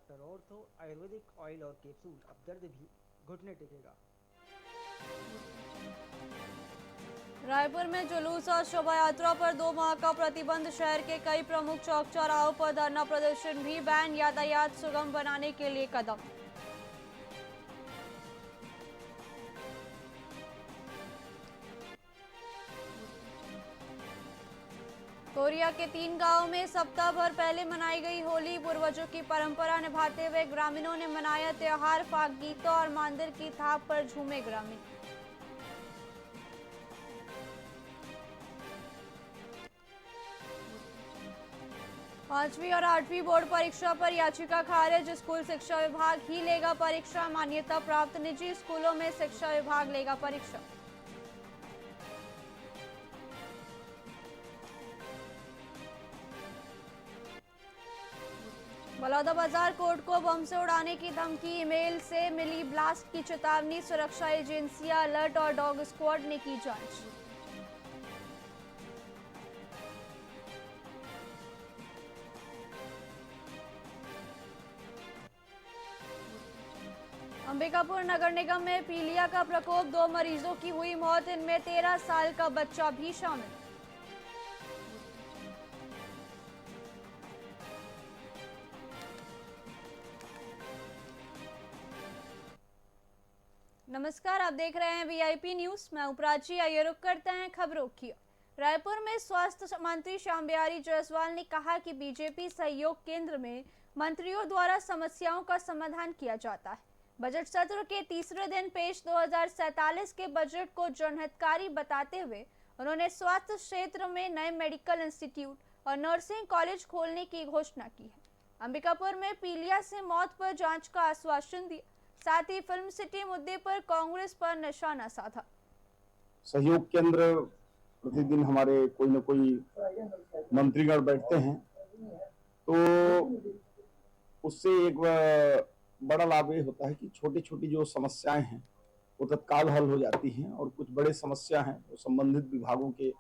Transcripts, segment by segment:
Doctor ortho Ayurvedic oil और capsule. अब दर्द भी घुटने टेकेगा। रायपुर में जुलूस और शोभा यात्रा पर 2 माह का प्रतिबंध। शहर के कई प्रमुख चौक चौराहों पर धरना प्रदर्शन भी बैन। यातायात सुगम बनाने के लिए कदम। कोरिया के 3 गांवों में सप्ताह भर पहले मनाई गई होली। पूर्वजों की परंपरा निभाते हुए ग्रामीणों ने मनाया त्योहार। फाग गीतों और मांदिर की थाप पर झूमे ग्रामीण। 5वीं और 8वीं बोर्ड परीक्षा पर याचिका खारिज। स्कूल शिक्षा विभाग ही लेगा परीक्षा। मान्यता प्राप्त निजी स्कूलों में शिक्षा विभाग लेगा परीक्षा। बलौदाबाजार कोर्ट को बम से उड़ाने की धमकी। ईमेल से मिली ब्लास्ट की चेतावनी। सुरक्षा एजेंसियां अलर्ट और डॉग स्क्वाड ने की जांच। अंबिकापुर नगर निगम में पीलिया का प्रकोप। 2 मरीजों की हुई मौत। इनमें 13 साल का बच्चा भी शामिल। नमस्कार, आप देख रहे हैं वीआईपी न्यूज। मैं उपराजी। आइए रुक करते हैं खबरों की। रायपुर में स्वास्थ्य मंत्री श्याम बिहारी जायसवाल ने कहा कि बीजेपी सहयोग केंद्र में मंत्रियों द्वारा समस्याओं का समाधान किया जाता है। बजट सत्र के तीसरे दिन पेश 2047 के बजट को जनहितकारी बताते हुए उन्होंने स्वास्थ्य क्षेत्र में नए मेडिकल इंस्टीट्यूट और नर्सिंग कॉलेज खोलने की घोषणा की है। अंबिकापुर में पीलिया से मौत पर जांच का आश्वासन दिया। साथ ही फिल्म सिटी मुद्दे पर कांग्रेस पर निशाना साधा। सहयोग केंद्र प्रतिदिन हमारे कोई न कोई मंत्रीगण बैठते हैं, तो उससे एक बड़ा लाभ ये होता है कि छोटी छोटी जो समस्याएं हैं वो तत्काल हल हो जाती हैं, और कुछ बड़े समस्या हैं वो संबंधित विभागों के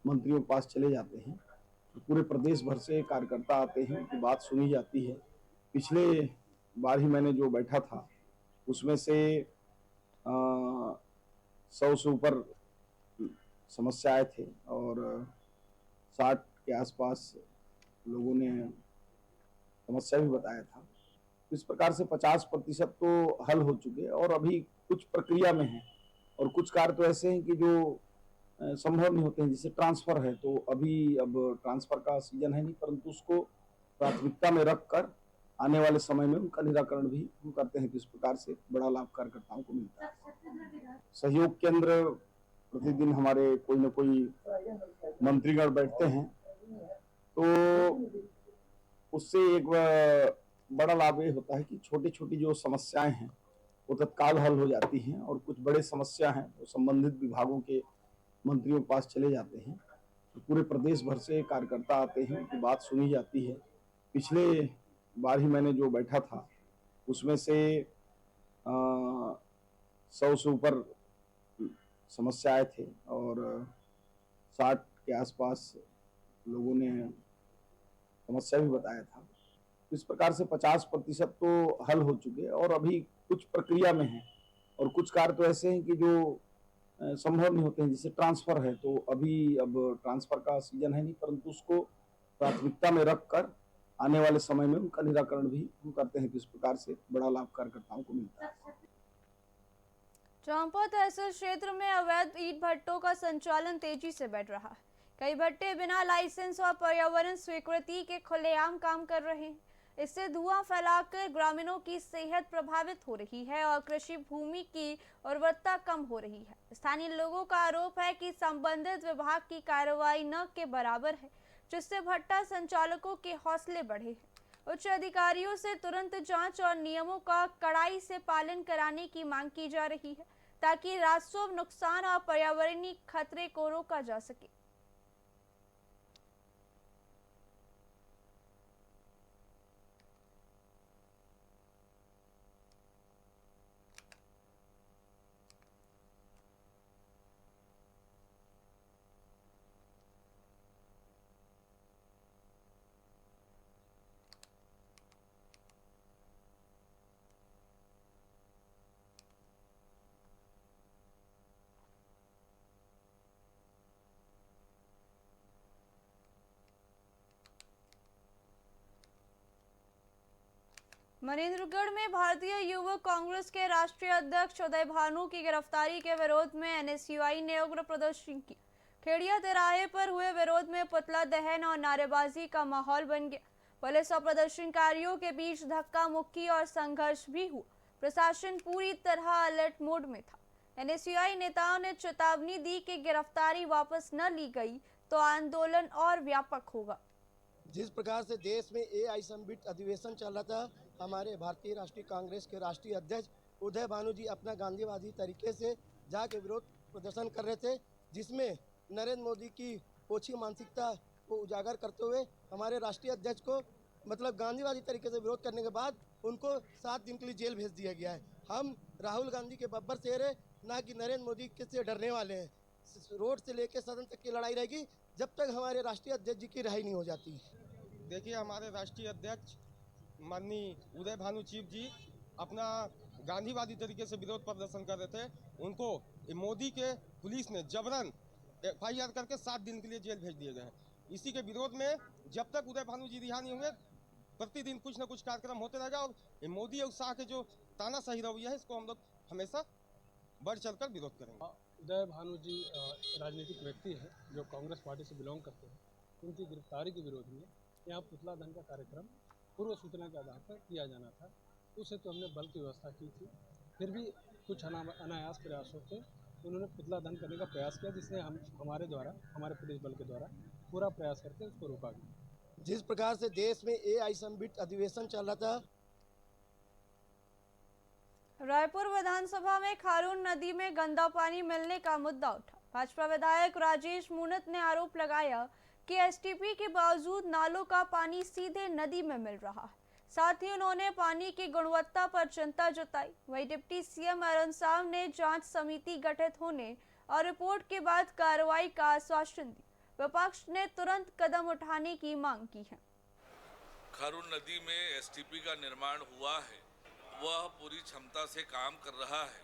मंत्रियों के पास चले जाते हैं। तो पूरे प्रदेश भर से कार्यकर्ता आते हैं, उनकी बात सुनी जाती है। पिछले बार ही मैंने जो बैठा था उसमें से 100 से ऊपर समस्याएं थे, और 60 के आसपास लोगों ने समस्या भी बताया था। इस प्रकार से 50% तो हल हो चुके हैं, और अभी कुछ प्रक्रिया में है, और कुछ कार्य तो ऐसे हैं कि जो संभव नहीं होते हैं। जैसे ट्रांसफर है, तो अभी अब ट्रांसफर का सीजन है नहीं, परंतु उसको प्राथमिकता में रखकर आने वाले समय में उनका निराकरण भी हम करते हैं। तो इस प्रकार से बड़ा लाभ कार्यकर्ताओं को मिलता है। सहयोग केंद्र प्रतिदिन हमारे कोई न कोई मंत्रीगण बैठते हैं, तो उससे एक बड़ा लाभ ये होता है कि छोटी छोटी जो समस्याएं हैं वो तत्काल हल हो जाती हैं, और कुछ बड़े समस्या हैं वो संबंधित विभागों के मंत्रियों के पास चले जाते हैं। तो पूरे प्रदेश भर से कार्यकर्ता आते हैं, उनकी बात सुनी जाती है। पिछले बार ही मैंने जो बैठा था उसमें से 100 से ऊपर समस्याएं थे, और 60 के आसपास लोगों ने समस्या भी बताया था। इस प्रकार से 50% तो हल हो चुके हैं, और अभी कुछ प्रक्रिया में है, और कुछ कार्य तो ऐसे हैं कि जो संभव नहीं होते हैं। जैसे ट्रांसफर है, तो अभी अब ट्रांसफर का सीजन है नहीं, परंतु उसको प्राथमिकता में रखकर आने वाले समय में उनका निराकरण भी हम करते हैं। तो इस प्रकार से बड़ा लाभ कार्यकर्ताओं को मिलता है। चंपा तहसील क्षेत्र में अवैध ईंट भट्टों का संचालन तेजी से बढ़ रहा है। कई भट्टे बिना लाइसेंस और पर्यावरण स्वीकृति के खुलेआम काम कर रहे हैं। इससे धुआं फैलाकर ग्रामीणों की सेहत प्रभावित हो रही है और कृषि भूमि की उर्वरता कम हो रही है। स्थानीय लोगों का आरोप है कि संबंधित विभाग की कार्रवाई न के बराबर है, जिससे भट्टा संचालकों के हौसले बढ़े हैं। उच्च अधिकारियों से तुरंत जांच और नियमों का कड़ाई से पालन कराने की मांग की जा रही है, ताकि राजस्व नुकसान और पर्यावरणीय खतरे को रोका जा सके। मनेन्द्रगढ़ में भारतीय युवक कांग्रेस के राष्ट्रीय अध्यक्ष उदय भानु की गिरफ्तारी के विरोध में एनएसयूआई ने उग्र प्रदर्शन किया। खेड़िया तिराहे पर हुए विरोध में पुतला दहन और नारेबाजी का माहौल बन गया। पुलिस और प्रदर्शनकारियों के बीच धक्का मुक्की और संघर्ष भी हुआ। प्रशासन पूरी तरह अलर्ट मोड में था। एनएसयूआई नेताओं ने चेतावनी दी कि गिरफ्तारी वापस न ली गई तो आंदोलन और व्यापक होगा। जिस प्रकार से देश में AI संबित अधिवेशन चल रहा था, हमारे भारतीय राष्ट्रीय कांग्रेस के राष्ट्रीय अध्यक्ष उदय भानु जी अपना गांधीवादी तरीके से जाके विरोध प्रदर्शन कर रहे थे, जिसमें नरेंद्र मोदी की ओछी मानसिकता को उजागर करते हुए हमारे राष्ट्रीय अध्यक्ष को मतलब गांधीवादी तरीके से विरोध करने के बाद उनको 7 दिन के लिए जेल भेज दिया गया है। हम राहुल गांधी के बब्बर शेर है, ना कि नरेंद्र मोदी से डरने वाले हैं। रोड से लेकर सदन तक की लड़ाई रहेगी जब तक हमारे राष्ट्रीय अध्यक्ष जी की रिहाई नहीं हो जाती। देखिए, हमारे राष्ट्रीय अध्यक्ष माननीय उदय भानु चीफ जी अपना गांधीवादी तरीके से विरोध प्रदर्शन कर रहे थे। उनको मोदी के पुलिस ने जबरन FIR करके 7 दिन के लिए जेल भेज दिए गए हैं। इसी के विरोध में जब तक उदय भानु जी रिहा नहीं होंगे, प्रतिदिन कुछ न कुछ कार्यक्रम होते रहेगा और मोदी और शाह के जो तानाशाही रवैया है, इसको हम लोग हमेशा बढ़ चढ़कर विरोध करेंगे। उदय भानु जी राजनीतिक व्यक्ति हैं जो कांग्रेस पार्टी से बिलोंग करते हैं। उनकी गिरफ्तारी के विरोध में यहाँ पुतला दहन का कार्यक्रम पूर्व सूचना के आधार पर किया जाना था। उसे तो हमने बल की व्यवस्था की थी, फिर भी कुछ अनायास प्रयासों से उन्होंने पुतला दहन करने का प्रयास किया, जिसने हमारे पुलिस बल के द्वारा पूरा प्रयास करके उसको रोका गया। जिस प्रकार से देश में AI संबित अधिवेशन चल रहा था। रायपुर विधानसभा में खारून नदी में गंदा पानी मिलने का मुद्दा उठा। भाजपा विधायक राजेश मूणत ने आरोप लगाया कि एसटीपी के बावजूद नालों का पानी सीधे नदी में मिल रहा है। साथ ही उन्होंने पानी की गुणवत्ता पर चिंता जताई। वहीं डिप्टी सीएम अरुण साव ने जांच समिति गठित होने और रिपोर्ट के बाद कार्रवाई का आश्वासन दिया। विपक्ष ने तुरंत कदम उठाने की मांग की है। खारून नदी में एसटीपी का निर्माण हुआ है, वह पूरी क्षमता से काम कर रहा है,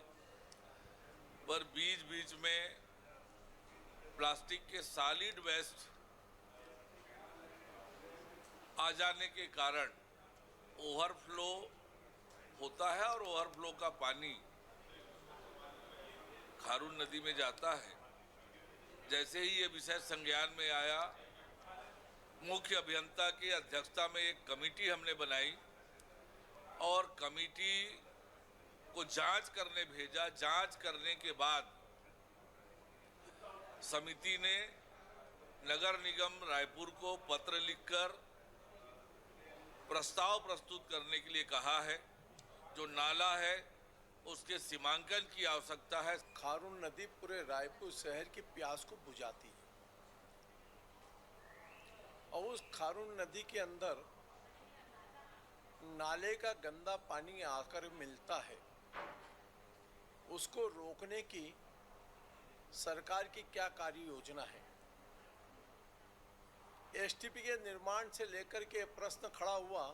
पर बीच बीच में प्लास्टिक के सॉलिड वेस्ट आ जाने के कारण ओवरफ्लो होता है और ओवरफ्लो का पानी खारून नदी में जाता है। जैसे ही ये विषय संज्ञान में आया, मुख्य अभियंता की अध्यक्षता में एक कमेटी हमने बनाई और कमेटी को जांच करने भेजा। जांच करने के बाद समिति ने नगर निगम रायपुर को पत्र लिखकर प्रस्ताव प्रस्तुत करने के लिए कहा है। जो नाला है उसके सीमांकन की आवश्यकता है। खारून नदी पूरे रायपुर शहर की प्यास को बुझाती है और उस खारून नदी के अंदर नाले का गंदा पानी आकर मिलता है। उसको रोकने की सरकार की क्या कार्य योजना है? एसटीपी के निर्माण से लेकर के प्रश्न खड़ा हुआ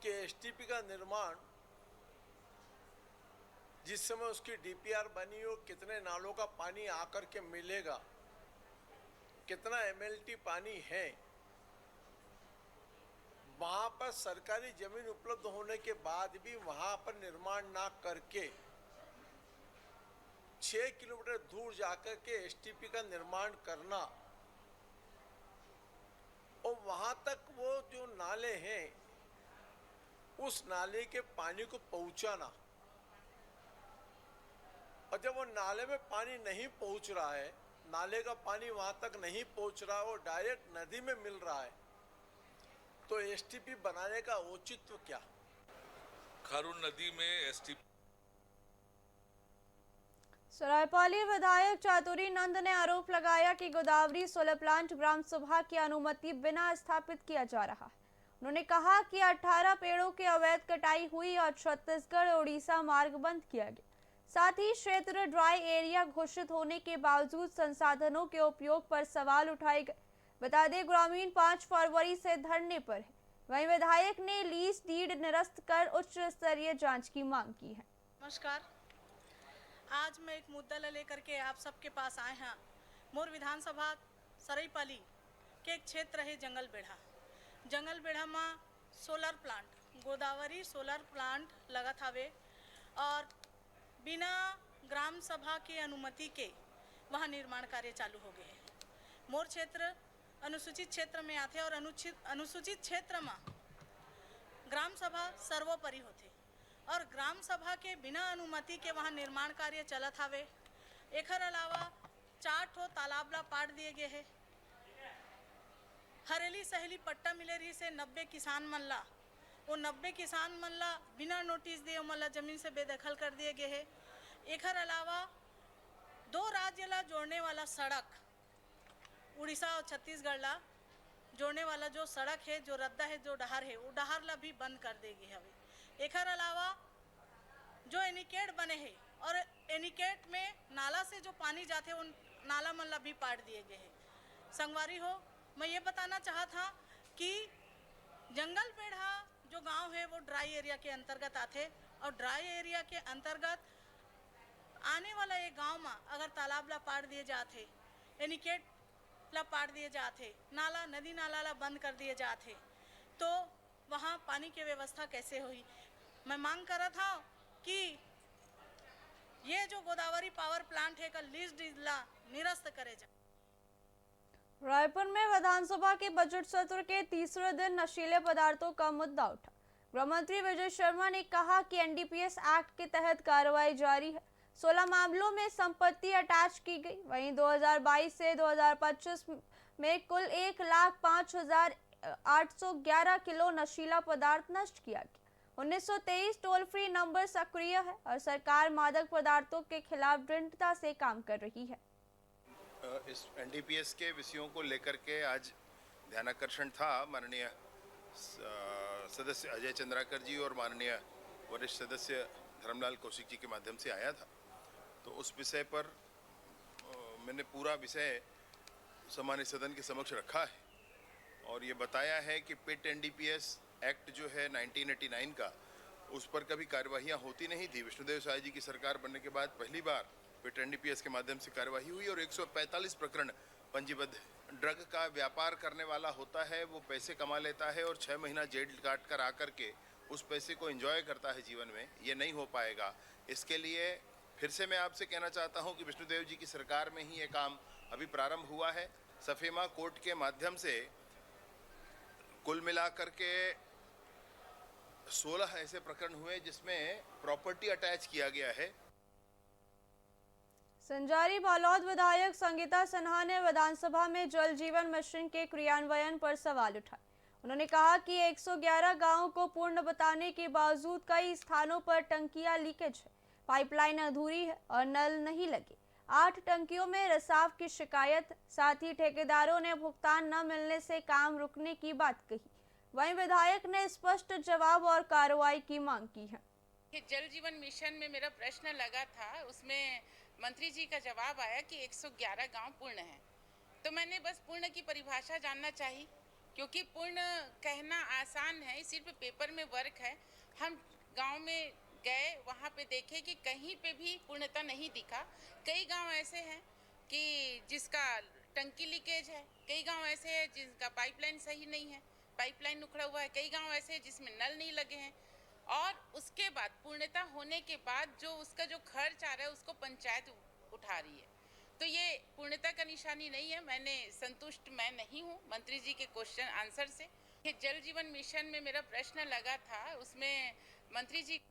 कि एसटीपी का निर्माण जिस समय उसकी डीपीआर बनी हो, कितने नालों का पानी आकर के मिलेगा, कितना एमएलटी पानी है। वहां पर सरकारी जमीन उपलब्ध होने के बाद भी वहां पर निर्माण ना करके 6 किलोमीटर दूर जाकर के एसटीपी का निर्माण करना और वहां तक वो जो नाले हैं उस नाले के पानी को पहुंचाना, और जब वो नाले में पानी नहीं पहुंच रहा है, नाले का पानी वहां तक नहीं पहुंच रहा है और डायरेक्ट नदी में मिल रहा है, तो एसटीपी बनाने का औचित्य क्या? खारून नदी में एसटीपी। सरायपाली विधायक चातुरी नंद ने आरोप लगाया कि गोदावरी सोलर प्लांट ग्राम सभा की अनुमति बिना स्थापित किया जा रहा है। उन्होंने कहा कि 18 पेड़ों की अवैध कटाई हुई और छत्तीसगढ़ उड़ीसा मार्ग बंद किया गया। साथ ही क्षेत्र ड्राई एरिया घोषित होने के बावजूद संसाधनों के उपयोग पर सवाल उठाए गए। बता दें, ग्रामीण 5 फरवरी से धरने पर है। वहीं विधायक ने लीज डीड निरस्त कर उच्च स्तरीय जांच की मांग की है। नमस्कार, आज मैं एक मुद्दा लेकर के आप सबके पास आए हैं। मोर विधानसभा सरायपाली के एक क्षेत्र है जंगल बेढ़ा में solar plant Godavari solar plant लगत हवे और बिना ग्राम सभा के अनुमति के वहाँ निर्माण कार्य चालू हो गए हैं। मोर क्षेत्र अनुसूचित क्षेत्र में आते और अनुसूचित क्षेत्र में ग्राम सभा सर्वोपरि होते और ग्राम सभा के बिना अनुमति के वहाँ निर्माण कार्य चलत हवे। एकर अलावा 4 ठो तालाब ला पाट दिए गए हैं। हरेली सहेली पट्टा मिले रही से 90 किसान मन ला, वो 90 किसान मन ला बिना नोटिस दिए मन ला जमीन से बेदखल कर दिए गए हैं। एकर अलावा 2 राज्य ला जोड़ने वाला सड़क उड़ीसा और छत्तीसगढ़ ला जोड़ने वाला जो सड़क है, जो रद्दा है, जो डहार है, वो डहार ला भी बंद कर देगी हवे। एकर अलावा जो एनिकेट बने हैं और एनिकेट में नाला से जो पानी जाते उन नाला मन ला भी पाट दिए गए हैं। संगवारी हो, मैं ये बताना चाहा था कि जंगल पेड़ा जो गांव है वो ड्राई एरिया के अंतर्गत आते और ड्राई एरिया के अंतर्गत आने वाला एक गांव में अगर तालाब ला पाट दिए जाते, एनिकेट ला पाट दिए जाते, नाला नदी नाला ला बंद कर दिए जाते, तो वहाँ पानी की व्यवस्था कैसे हुई। मैं मांग कर रहा था कि ये जो गोदावरी पावर प्लांट है का लीज ला निरस्त करे जाए। रायपुर में विधानसभा के बजट सत्र के तीसरे दिन नशीले पदार्थों का मुद्दा उठा। गृह मंत्री विजय शर्मा ने कहा कि एनडीपीएस एक्ट के तहत कार्रवाई जारी है। 16 मामलों में संपत्ति अटैच की गई। वहीं 2022 से 2025 में कुल 1,05,811 किलो नशीला पदार्थ नष्ट किया गया। 1923 टोल फ्री नंबर सक्रिय है और सरकार मादक पदार्थों के खिलाफ दृढ़ता से काम कर रही है। इस एनडीपीएस के विषयों को लेकर के आज ध्यानाकर्षण था। माननीय सदस्य अजय चंद्राकर जी और माननीय वरिष्ठ सदस्य धर्मलाल कौशिक जी के माध्यम से आया था। तो उस विषय पर मैंने पूरा विषय सामान्य सदन के समक्ष रखा है और ये बताया है कि पिट एनडीपीएस एक्ट जो है 1989 का, उस पर कभी कार्यवाहियाँ होती नहीं थी। विष्णुदेव साय जी की सरकार बनने के बाद पहली बार पिट एनडीपीएस के माध्यम से कार्यवाही हुई और 145 प्रकरण पंजीबद्ध। ड्रग का व्यापार करने वाला होता है, वो पैसे कमा लेता है और 6 महीना जेल काट कर आकर के उस पैसे को एंजॉय करता है जीवन में। ये नहीं हो पाएगा। इसके लिए फिर से मैं आपसे कहना चाहता हूं कि विष्णुदेव जी की सरकार में ही ये काम अभी प्रारंभ हुआ है। सफेमा कोर्ट के माध्यम से कुल मिलाकर के 16 ऐसे प्रकरण हुए जिसमें प्रॉपर्टी अटैच किया गया है। संजारी बालोद विधायक संगीता सिन्हा ने विधानसभा में जल जीवन मिशन के क्रियान्वयन पर सवाल उठाए। उन्होंने कहा कि 111 गांवों को पूर्ण बताने के बावजूद कई स्थानों पर टंकियां लीकेज है, पाइपलाइन अधूरी है और नल नहीं लगे। 8 टंकियों में रिसाव की शिकायत, साथ ही ठेकेदारों ने भुगतान न मिलने से काम रुकने की बात कही। वहीं विधायक ने स्पष्ट जवाब और कार्रवाई की मांग की है। जल जीवन मिशन में मेरा प्रश्न लगा था, उसमें मंत्री जी का जवाब आया कि 111 गांव पूर्ण हैं। तो मैंने बस पूर्ण की परिभाषा जानना चाहिए, क्योंकि पूर्ण कहना आसान है, सिर्फ पेपर में वर्क है। हम गांव में गए, वहां पे देखे कि कहीं पे भी पूर्णता नहीं दिखा। कई गांव ऐसे हैं कि जिसका टंकी लीकेज है, कई गांव ऐसे हैं जिसका पाइपलाइन सही नहीं है, पाइपलाइन उखड़ा हुआ है, कई गांव ऐसे हैं जिसमें नल नहीं लगे हैं। और उसके बाद पूर्णता होने के बाद जो उसका जो खर्च आ रहा है उसको पंचायत उठा रही है। तो ये पूर्णता का निशानी नहीं है। मैंने संतुष्ट मैं नहीं हूँ मंत्री जी के क्वेश्चन आंसर से। जल जीवन मिशन में मेरा प्रश्न लगा था, उसमें मंत्री जी।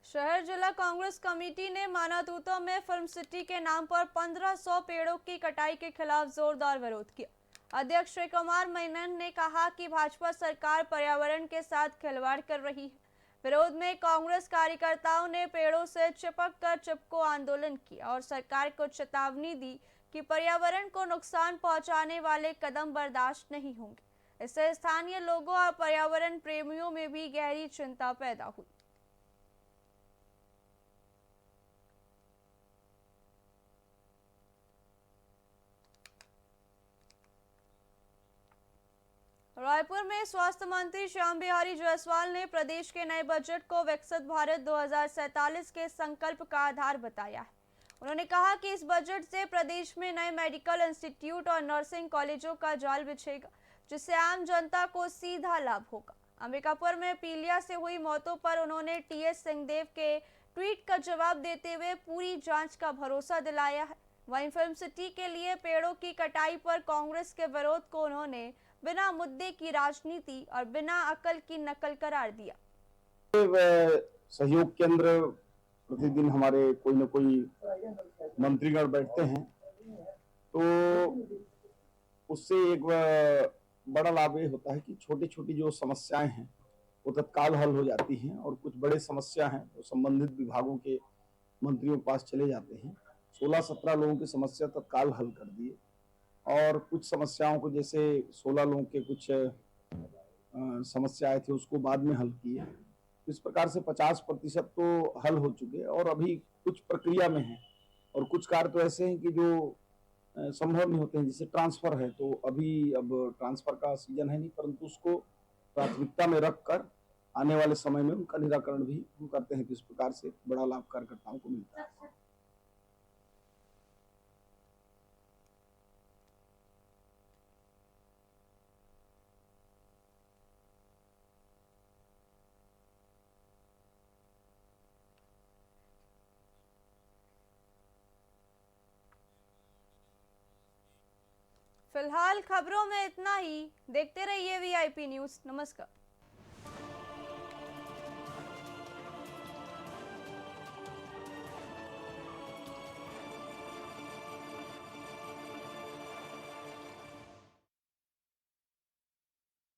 शहर जिला कांग्रेस कमेटी ने मानातूता में फिल्म सिटी के नाम पर 1500 पेड़ों की कटाई के खिलाफ जोरदार विरोध किया। अध्यक्ष श्री कुमार मेनन ने कहा कि भाजपा सरकार पर्यावरण के साथ खिलवाड़ कर रही है। विरोध में कांग्रेस कार्यकर्ताओं ने पेड़ों से चिपक कर चिपको आंदोलन किया और सरकार को चेतावनी दी कि पर्यावरण को नुकसान पहुंचाने वाले कदम बर्दाश्त नहीं होंगे। इससे स्थानीय लोगों और पर्यावरण प्रेमियों में भी गहरी चिंता पैदा हुई। रायपुर में स्वास्थ्य मंत्री श्याम बिहारी जायसवाल ने प्रदेश के नए बजट को विकसित भारत 2047 के संकल्प का आधार बताया है। उन्होंने कहा कि इस बजट से प्रदेश में नए मेडिकल इंस्टीट्यूट और नर्सिंग कॉलेजों का जाल बिछेगा, जिससे आम जनता को सीधा लाभ होगा। अंबिकापुर में पीलिया से हुई मौतों पर उन्होंने टीएस सिंहदेव के ट्वीट का जवाब देते हुए पूरी जांच का भरोसा दिलाया है। वहीं फिल्म सिटी के लिए पेड़ों की कटाई पर कांग्रेस के विरोध को उन्होंने बिना मुद्दे की राजनीति और बिना अकल की नकल करार दिया। सहयोग केंद्र प्रतिदिन हमारे कोई न कोई मंत्रीगण बैठते हैं, तो उससे एक बड़ा लाभ ये होता है कि छोटी छोटी जो समस्याएं हैं वो तत्काल हल हो जाती हैं, और कुछ बड़े समस्या हैं तो संबंधित विभागों के मंत्रियों के पास चले जाते हैं। 16-17 लोगों की समस्या तत्काल हल कर दिए, और कुछ समस्याओं को जैसे 16 लोगों के कुछ समस्याएं थी उसको बाद में हल किए। इस प्रकार से 50% तो हल हो चुके, और अभी कुछ प्रक्रिया में है, और कुछ कार्य तो ऐसे हैं कि जो संभव नहीं होते हैं, जैसे ट्रांसफर है, तो अभी अब ट्रांसफर का सीजन है नहीं, परंतु उसको प्राथमिकता में रखकर आने वाले समय में उनका निराकरण भी हम करते हैं। तो इस प्रकार से बड़ा लाभ कार्यकर्ताओं को मिलता है। फिलहाल खबरों में इतना ही। देखते रहिए वीआईपी न्यूज़। नमस्कार।